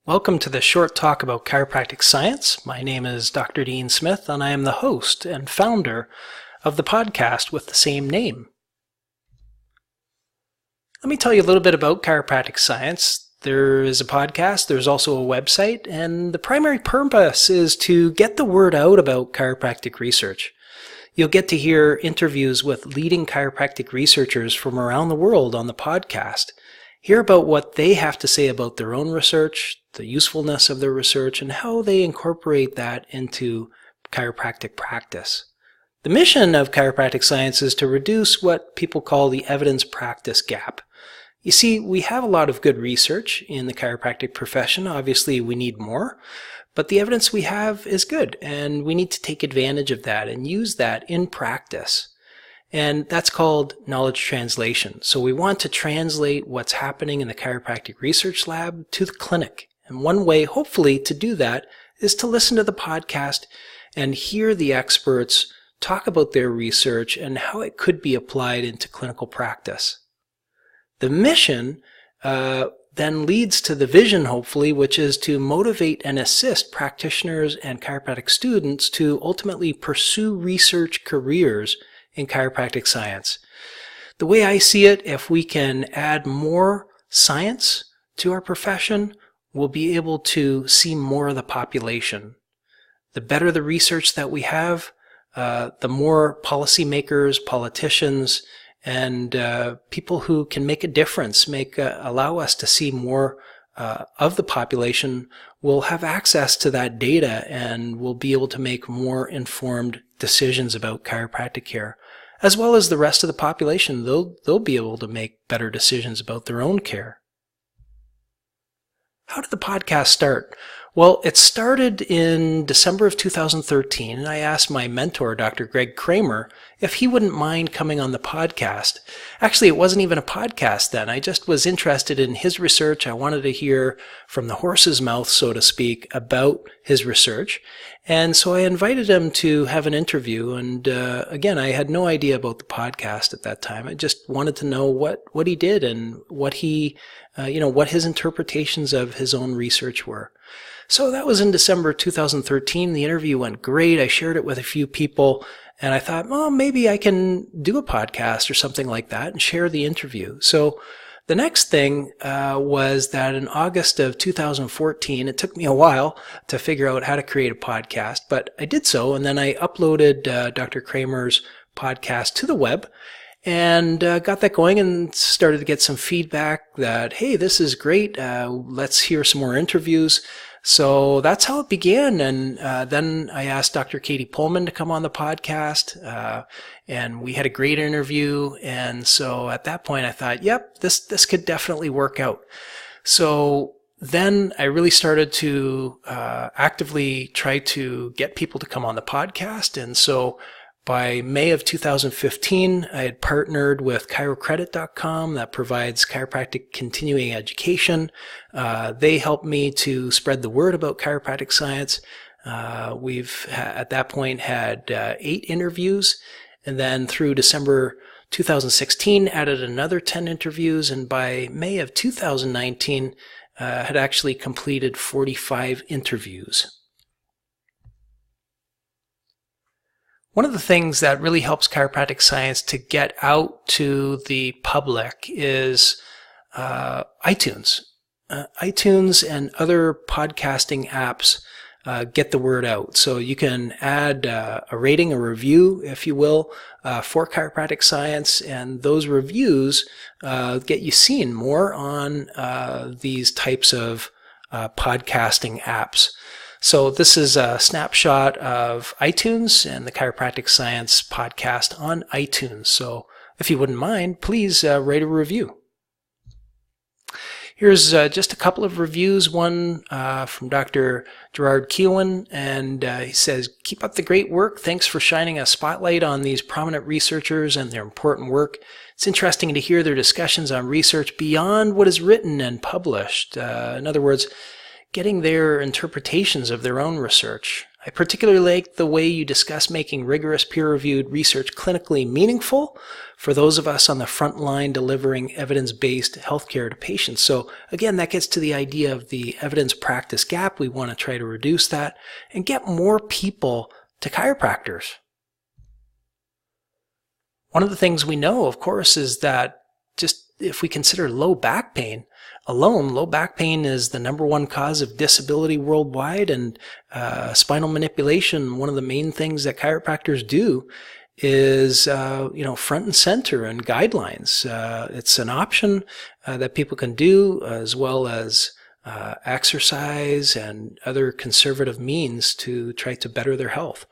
Welcome to this short talk about chiropractic science. My name is Dr. Dean Smith, and I am the host and founder of the podcast with the same name. Let me tell you a little bit about chiropractic science. There is a podcast, there's also a website, and the primary purpose is to get the word out about chiropractic research. You'll get to hear interviews with leading chiropractic researchers from around the world on the podcast. Hear about what they have to say about their own research, the usefulness of their research, and how they incorporate that into chiropractic practice. The mission of chiropractic science is to reduce what people call the evidence-practice gap. You see, we have a lot of good research in the chiropractic profession. Obviously, we need more, but the evidence we have is good, and we need to take advantage of that and use that in practice. And that's called knowledge translation. So we want to translate what's happening in the chiropractic research lab to the clinic. And one way, hopefully, to do that is to listen to the podcast and hear the experts talk about their research and how it could be applied into clinical practice. The mission then leads to the vision, hopefully, which is to motivate and assist practitioners and chiropractic students to ultimately pursue research careers in chiropractic science. The way I see it, if we can add more science to our profession, we'll be able to see more of the population. The better the research that we have, the more policymakers, politicians, and people who can make a difference, allow us to see more of the population will have access to that data and will be able to make more informed decisions about chiropractic care. As well as the rest of the population, they'll be able to make better decisions about their own care. How did the podcast start? Well, it started in December of 2013, and I asked my mentor, Dr. CRAMER, if he wouldn't mind coming on the podcast. Actually, it wasn't even a podcast then. I just was interested in his research. I wanted to hear from the horse's mouth, so to speak, about his research. And so I invited him to have an interview. And again, I had no idea about the podcast at that time. I just wanted to know what he did and what what his interpretations of his own research were. So that was in December 2013. The interview went great. I shared it with a few people, and I thought, well, maybe I can do a podcast or something like that and share the interview. So the next thing was that in August of 2014, it took me a while to figure out how to create a podcast, but I did so, and then I uploaded Dr. CRAMER's podcast to the web and got that going and started to get some feedback that, hey, this is great. Let's hear some more interviews. So that's how it began, and then I asked Dr. Katie Pullman to come on the podcast, and we had a great interview, and so at that point I thought, yep, this could definitely work out. So then I really started to actively try to get people to come on the podcast, and so by May of 2015, I had partnered with ChiroCredit.com that provides chiropractic continuing education. They helped me to spread the word about chiropractic science. We've at that point had 8 interviews, and then through December 2016 added another 10 interviews, and by May of 2019 had actually completed 45 interviews. One of the things that really helps chiropractic science to get out to the public is iTunes. iTunes and other podcasting apps get the word out. So you can add a rating, a review, if you will, for chiropractic science, and those reviews get you seen more on these types of podcasting apps. So this is a snapshot of iTunes and the Chiropractic Science podcast on iTunes. So if you wouldn't mind, please rate a review. Here's just a couple of reviews. One from Dr. Gerard Keown, and he says, "Keep up the great work. Thanks for shining a spotlight on these prominent researchers and their important work. It's interesting to hear their discussions on research beyond what is written and published." In other words, getting their interpretations of their own research. I particularly like the way you discuss making rigorous peer-reviewed research clinically meaningful for those of us on the front line delivering evidence-based healthcare to patients. So again, that gets to the idea of the evidence practice gap. We want to try to reduce that and get more people to chiropractors. One of the things we know, of course, is that just if we consider low back pain alone, low back pain is the #1 cause of disability worldwide, and spinal manipulation, one of the main things that chiropractors do is front and center in guidelines. It's an option that people can do, as well as exercise and other conservative means to try to better their health.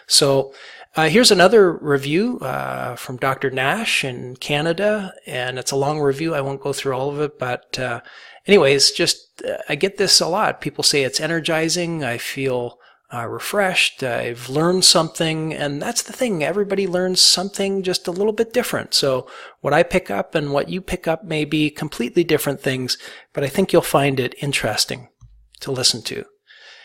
So here's another review from Dr. Nash in Canada, and it's a long review. I won't go through all of it, but anyways, just I get this a lot. People say it's energizing. I feel refreshed. I've learned something, and that's the thing. Everybody learns something just a little bit different. So what I pick up and what you pick up may be completely different things, but I think you'll find it interesting to listen to.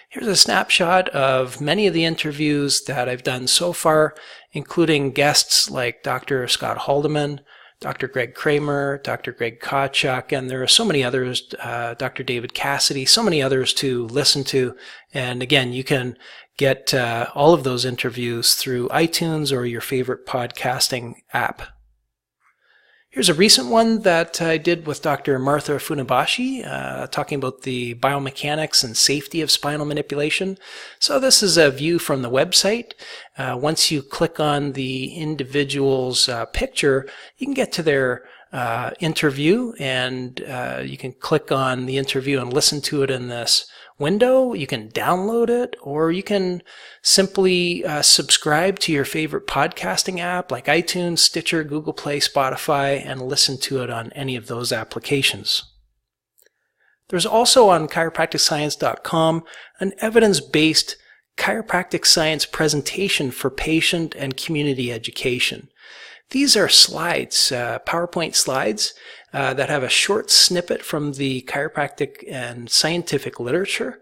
Here's a snapshot of many of the interviews that I've done so far, including guests like Dr. Scott Haldeman, Dr. Greg CRAMER, Dr. Greg Kotchuk, and there are so many others, Dr. David Cassidy, so many others to listen to. And again, you can get all of those interviews through iTunes or your favorite podcasting app. Here's a recent one that I did with Dr. Martha FUNABASHI, talking about the biomechanics and safety of spinal manipulation. So this is a view from the website. Once you click on the individual's picture, you can get to their interview, and you can click on the interview and listen to it in this window. You can download it, or you can simply subscribe to your favorite podcasting app like iTunes, Stitcher, Google Play, Spotify, and listen to it on any of those applications. There's also on chiropracticscience.com an evidence-based chiropractic science presentation for patient and community education. These are slides, PowerPoint slides, that have a short snippet from the chiropractic and scientific literature.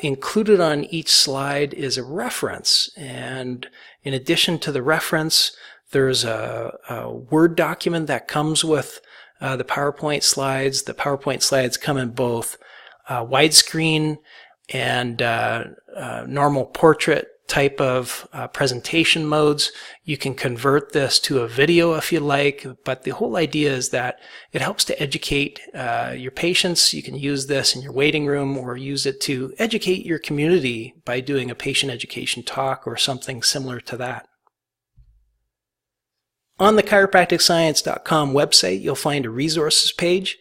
Included on each slide is a reference, and in addition to the reference, there's a Word document that comes with the PowerPoint slides. The PowerPoint slides come in both widescreen and normal portrait type of presentation modes. You can convert this to a video if you like, but the whole idea is that it helps to educate your patients. You can use this in your waiting room or use it to educate your community by doing a patient education talk or something similar to that. On the chiropracticscience.com website, you'll find a resources page.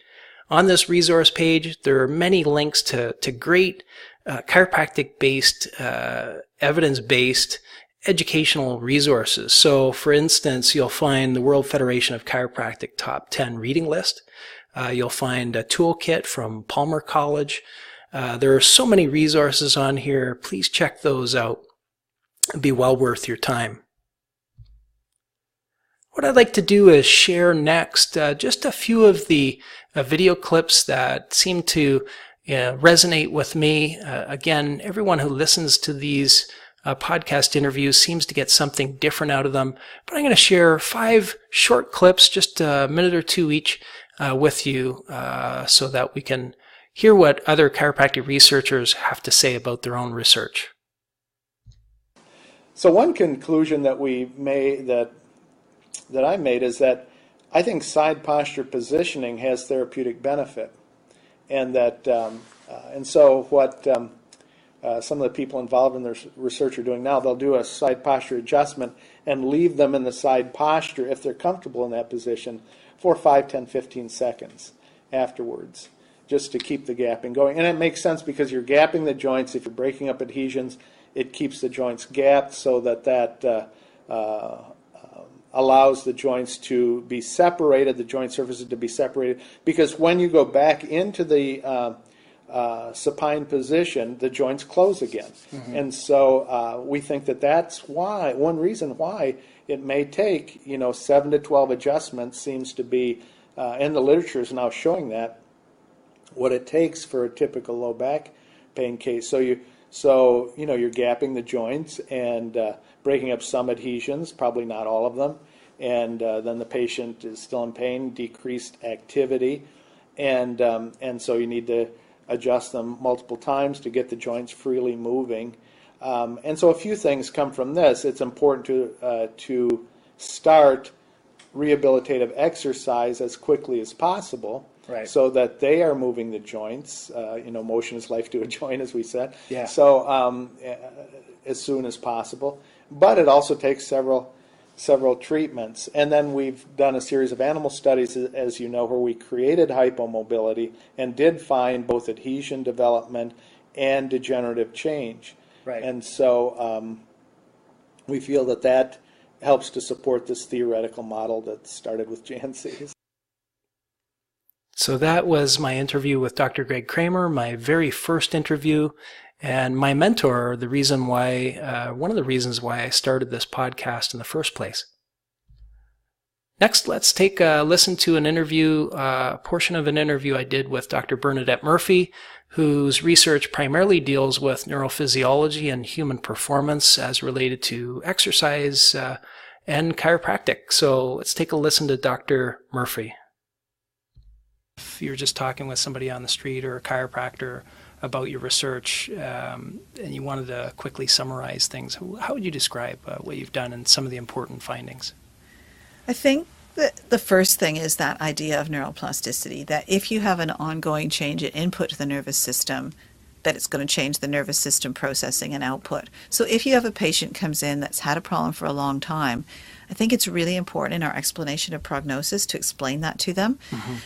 On this resource page, there are many links to great chiropractic-based, evidence-based educational resources. So, for instance, you'll find the World Federation of Chiropractic Top 10 reading list. You'll find a toolkit from Palmer College. There are so many resources on here. Please check those out. It'd be well worth your time. What I'd like to do is share next just a few of the video clips that seem to resonate with me. Again, everyone who listens to these podcast interviews seems to get something different out of them. But I'm going to share 5 short clips, just a minute or 2 each, with you so that we can hear what other chiropractic researchers have to say about their own research. So one conclusion that we made, that I made, is that I think side posture positioning has therapeutic benefit. And that, and so what some of the people involved in their research are doing now, they'll do a side posture adjustment and leave them in the side posture, if they're comfortable in that position, for 5, 10, 15 seconds afterwards, just to keep the gapping going. And it makes sense because you're gapping the joints. If you're breaking up adhesions, it keeps the joints gapped so that allows the joints to be separated, the joint surfaces to be separated, because when you go back into the supine position, the joints close again. Mm-hmm. And so we think that that's why, one reason why it may take, 7 to 12 adjustments seems to be, and the literature is now showing that, what it takes for a typical low back pain case. So So, you're gapping the joints and breaking up some adhesions, probably not all of them. And then the patient is still in pain, decreased activity. And so you need to adjust them multiple times to get the joints freely moving. And so a few things come from this. It's important to start rehabilitative exercise as quickly as possible, right, so that they are moving the joints. Motion is life to a joint, as we said. Yeah. So as soon as possible. But it also takes several treatments. And then we've done a series of animal studies, as you know, where we created hypomobility and did find both adhesion development and degenerative change. Right. And so we feel that helps to support this theoretical model that started with JANCs. So that was my interview with Dr. Greg CRAMER, my very first interview, and my mentor, one of the reasons why I started this podcast in the first place. Next, let's take a listen to an interview, a portion of an interview I did with Dr. Bernadette Murphy, whose research primarily deals with neurophysiology and human performance as related to exercise and chiropractic. So let's take a listen to Dr. Murphy. If you're just talking with somebody on the street or a chiropractor about your research and you wanted to quickly summarize things, how would you describe what you've done and some of the important findings? I think that the first thing is that idea of neuroplasticity, that if you have an ongoing change in input to the nervous system, that it's going to change the nervous system processing and output. So if you have a patient comes in that's had a problem for a long time, I think it's really important in our explanation of prognosis to explain that to them,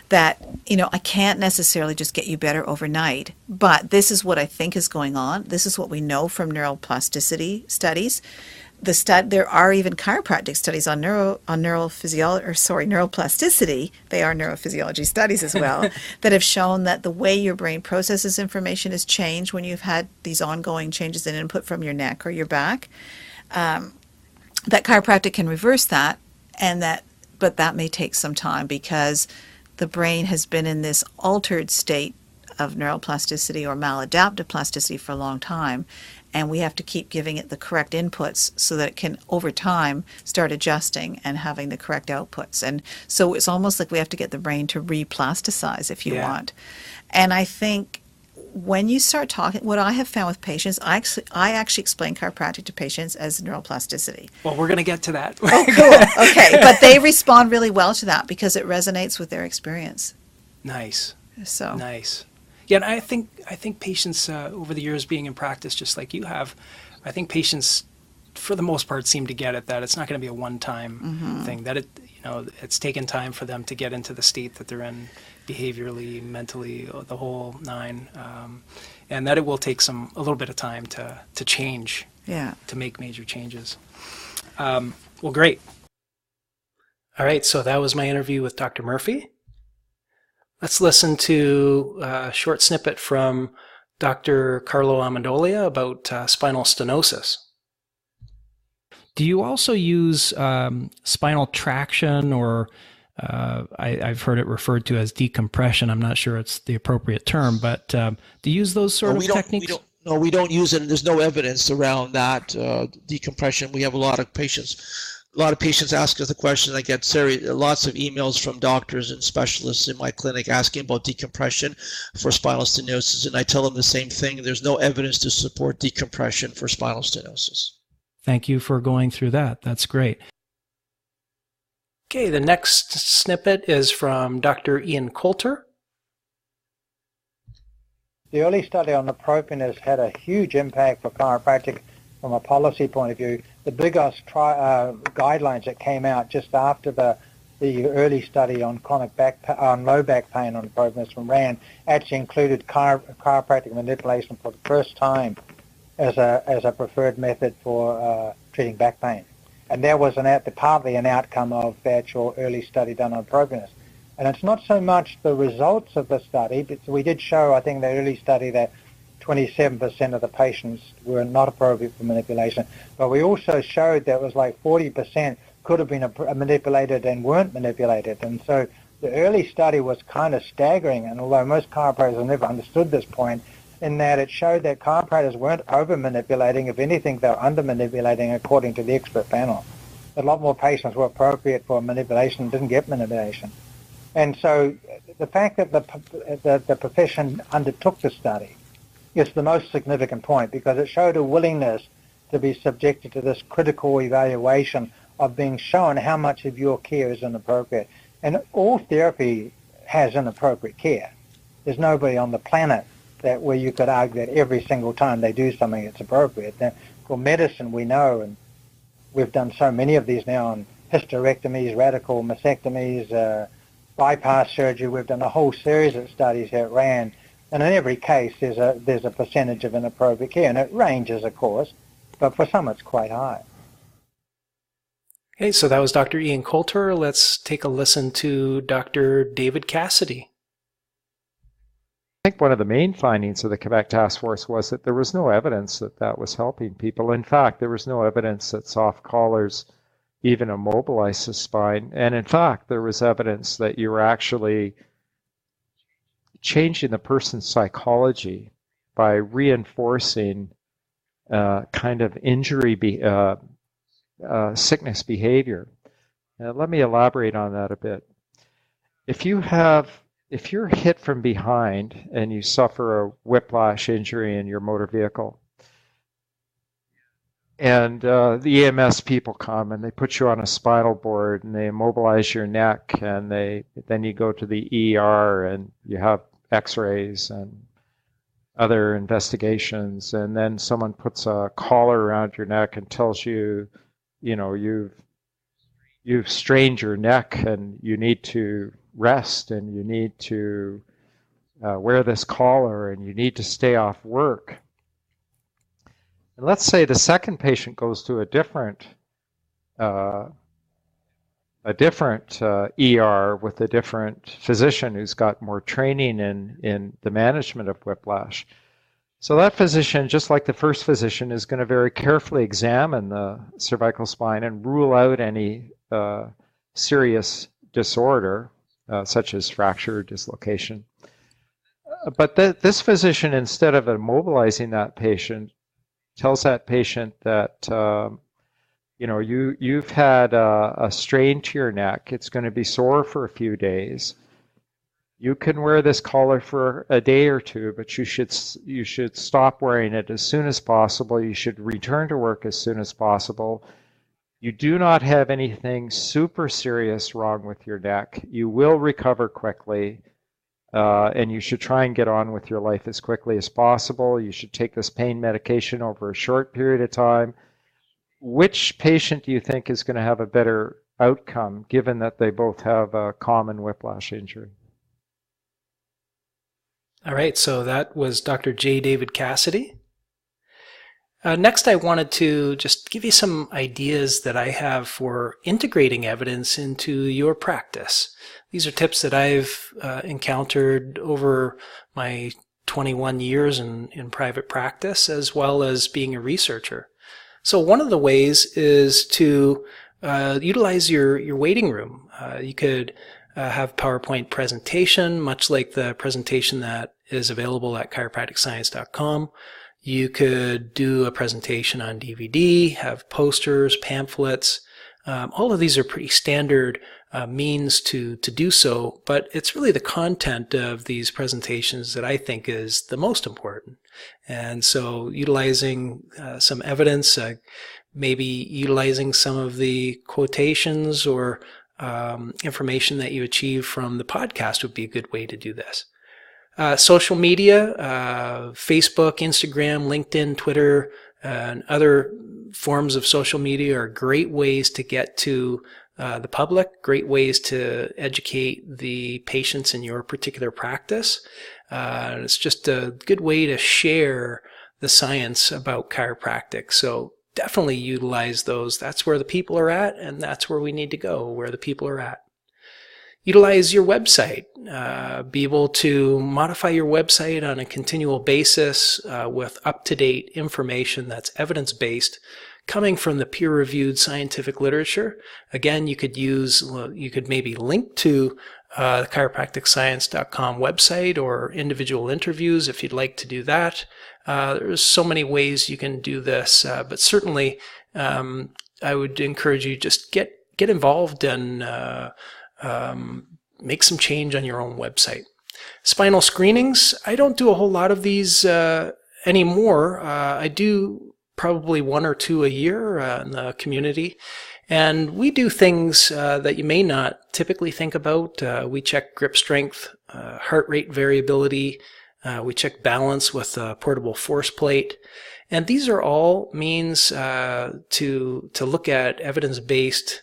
that, I can't necessarily just get you better overnight, but this is what I think is going on. This is what we know from neuroplasticity studies. There are even chiropractic studies on neuroplasticity. They are neurophysiology studies as well that have shown that the way your brain processes information has changed when you've had these ongoing changes in input from your neck or your back. That chiropractic can reverse that, but that may take some time because the brain has been in this altered state of neuroplasticity or maladaptive plasticity for a long time, and we have to keep giving it the correct inputs so that it can, over time, start adjusting and having the correct outputs. And so it's almost like we have to get the brain to replasticize, if you want. And I think when you start talking, what I have found with patients, I actually explain chiropractic to patients as neuroplasticity. Well, we're going to get to that. Oh, cool. Okay. But they respond really well to that because it resonates with their experience. Nice. So nice. Yeah, and I think patients over the years being in practice, just like you have, I think patients, for the most part, seem to get it, that it's not going to be a one-time thing. That it's taken time for them to get into the state that they're in, behaviorally, mentally, the whole nine, and that it will take a little bit of time to change, to make major changes. Well, great. All right, so that was my interview with Dr. Murphy. Let's listen to a short snippet from Dr. CARLO AMMENDOLIA about spinal stenosis. Do you also use spinal traction, or I've heard it referred to as decompression? I'm not sure it's the appropriate term, but do you use those sort of techniques? No, we don't use it, and there's no evidence around that decompression. We have a lot of patients ask us the question. I get lots of emails from doctors and specialists in my clinic asking about decompression for spinal stenosis, and I tell them the same thing. There's no evidence to support decompression for spinal stenosis. Thank you for going through that. That's great. Okay, the next snippet is from Dr. Ian COULTER. The early study on appropriateness had a huge impact for chiropractic from a policy point of view. The biggest guidelines that came out just after the early study on low back pain on appropriateness from RAND actually included chiropractic manipulation for the first time as a preferred method for treating back pain. And that was partly an outcome of the actual early study done on appropriateness. And it's not so much the results of the study, but we did show, I think, in the early study that 27% of the patients were not appropriate for manipulation. But we also showed that it was like 40% could have been manipulated and weren't manipulated. And so the early study was kind of staggering. And although most chiropractors have never understood this point, in that it showed that chiropractors weren't over-manipulating. If anything, they were under-manipulating according to the expert panel. A lot more patients were appropriate for manipulation and didn't get manipulation. And so the fact that the profession undertook the study is the most significant point, because it showed a willingness to be subjected to this critical evaluation of being shown how much of your care is inappropriate. And all therapy has inappropriate care. There's nobody on the planet where you could argue that every single time they do something it's appropriate. Now, for medicine, we know, and we've done so many of these now on hysterectomies, radical mastectomies, bypass surgery. We've done a whole series of studies here at RAND, and in every case there's a percentage of inappropriate care, and it ranges, of course, but for some it's quite high. Okay, so that was Dr. Ian Coulter. Let's take a listen to Dr. David Cassidy. I think one of the main findings of the Quebec Task Force was that there was no evidence that that was helping people. In fact, there was no evidence that soft collars even immobilize the spine. And in fact, there was evidence that you were actually changing the person's psychology by reinforcing kind of injury, sickness behavior. Now, let me elaborate on that a bit. If you're hit from behind and you suffer a whiplash injury in your motor vehicle, and the EMS people come and they put you on a spinal board and they immobilize your neck, and then you go to the ER and you have x-rays and other investigations, and then someone puts a collar around your neck and tells you, you've strained your neck and you need to rest and you need to wear this collar and you need to stay off work. And let's say the second patient goes to a different ER with a different physician who's got more training in the management of whiplash. So that physician, just like the first physician, is going to very carefully examine the cervical spine and rule out any serious disorder, such as fracture or dislocation. But this physician, instead of immobilizing that patient, tells that patient that you've had a strain to your neck. It's going to be sore for a few days. You can wear this collar for a day or two, but you should stop wearing it as soon as possible. You should return to work as soon as possible. You do not have anything super serious wrong with your neck. You will recover quickly. And you should try and get on with your life as quickly as possible. You should take this pain medication over a short period of time. Which patient do you think is going to have a better outcome, given that they both have a common whiplash injury? All right, so that was Dr. J. David Cassidy. Next, I wanted to just give you some ideas that I have for integrating evidence into your practice. These are tips that I've encountered over my 21 years in private practice, as well as being a researcher. So one of the ways is to utilize your waiting room. You could have PowerPoint presentation, much like the presentation that is available at chiropracticscience.com. You could do a presentation on DVD, have posters, pamphlets. All of these are pretty standard means to do so, but it's really the content of these presentations that I think is the most important. And so utilizing some evidence, maybe utilizing some of the quotations or information that you achieve from the podcast would be a good way to do this. Social media, Facebook, Instagram, LinkedIn, Twitter, and other forms of social media are great ways to get to the public, great ways to educate the patients in your particular practice. It's just a good way to share the science about chiropractic. So definitely utilize those. That's where the people are at, and that's where we need to go, where the people are at. Utilize your website. Be able to modify your website on a continual basis with up-to-date information that's evidence-based, coming from the peer-reviewed scientific literature. Again, you could maybe link to the chiropracticscience.com website, or individual interviews if you'd like to do that. There's so many ways you can do this, but certainly I would encourage you just get involved and make some change on your own website. Spinal screenings, I don't do a whole lot of these anymore. I do probably 1 or 2 a year in the community. And we do things that you may not typically think about. We check grip strength, heart rate variability. We check balance with a portable force plate. And these are all means to look at evidence-based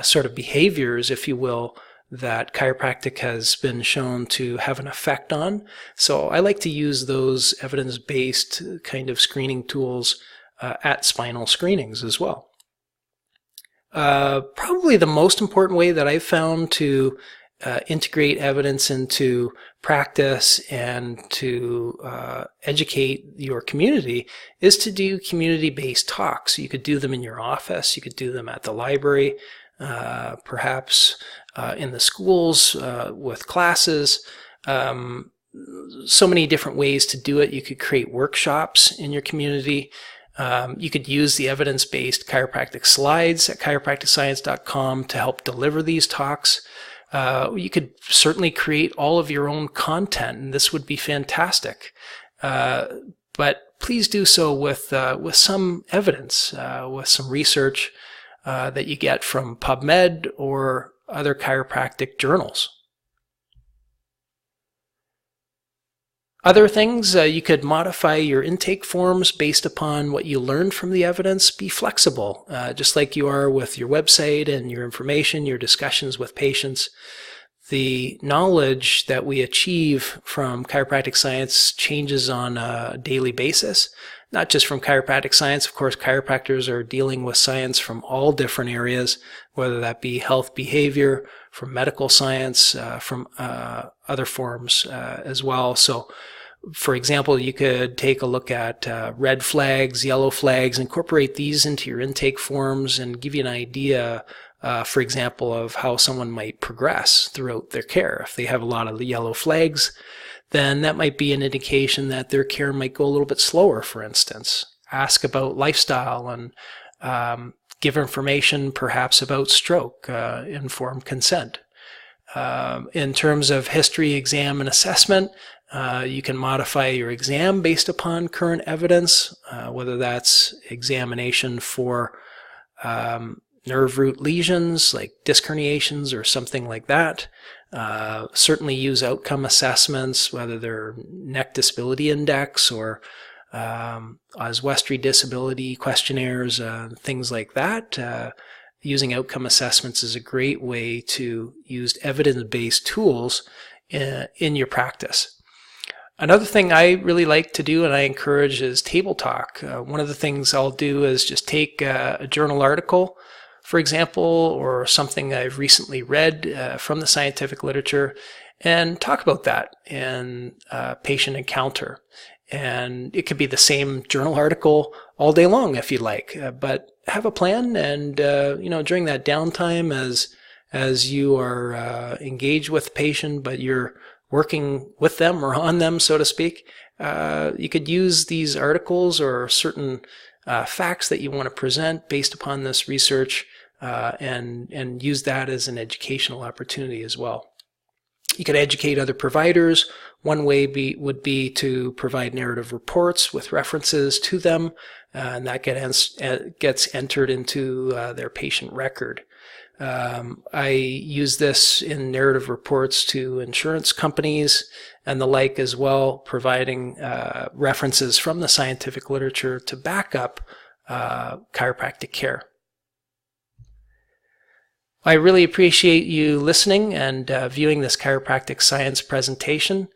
sort of behaviors, if you will, that chiropractic has been shown to have an effect on. So I like to use those evidence-based kind of screening tools at spinal screenings as well. Probably the most important way that I've found to integrate evidence into practice and to educate your community is to do community-based talks. You could do them in your office, you could do them at the library, perhaps in the schools with classes. So many different ways to do it. You could create workshops in your community. You could use the evidence-based chiropractic slides at chiropracticscience.com to help deliver these talks. You could certainly create all of your own content, and this would be fantastic. But please do so with some evidence, with some research that you get from PubMed or other chiropractic journals. Other things, you could modify your intake forms based upon what you learned from the evidence. Be flexible, just like you are with your website and your information, your discussions with patients. The knowledge that we achieve from chiropractic science changes on a daily basis, not just from chiropractic science. Of course, chiropractors are dealing with science from all different areas, whether that be health behavior, from medical science, from other forms as well. So, for example, you could take a look at red flags, yellow flags, incorporate these into your intake forms and give you an idea, for example, of how someone might progress throughout their care. If they have a lot of the yellow flags, then that might be an indication that their care might go a little bit slower, for instance. Ask about lifestyle and give information perhaps about stroke, informed consent. In terms of history, exam, and assessment, you can modify your exam based upon current evidence, whether that's examination for nerve root lesions like disc herniations or something like that. Certainly use outcome assessments, whether they're neck disability index or Oswestry disability questionnaires, things like that. Using outcome assessments is a great way to use evidence-based tools in your practice. Another thing I really like to do and I encourage is table talk. One of the things I'll do is just take a journal article, for example, or something I've recently read from the scientific literature and talk about that in patient encounter. And it could be the same journal article all day long if you like, but have a plan and, during that downtime as you are engaged with the patient, but you're working with them or on them, so to speak, you could use these articles or certain facts that you want to present based upon this research and use that as an educational opportunity as well. You could educate other providers. One way would be to provide narrative reports with references to them, and that gets entered into their patient record. I use this in narrative reports to insurance companies and the like as well, providing references from the scientific literature to back up chiropractic care. I really appreciate you listening and viewing this chiropractic science presentation.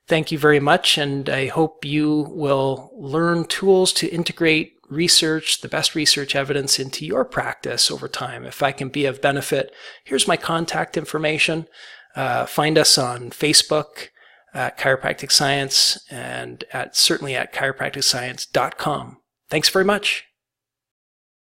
Thank you very much, and I hope you will learn tools to integrate research, the best research evidence, into your practice over time. If I can be of benefit, here's my contact information. Find us on Facebook at Chiropractic Science and certainly at chiropracticscience.com. Thanks very much.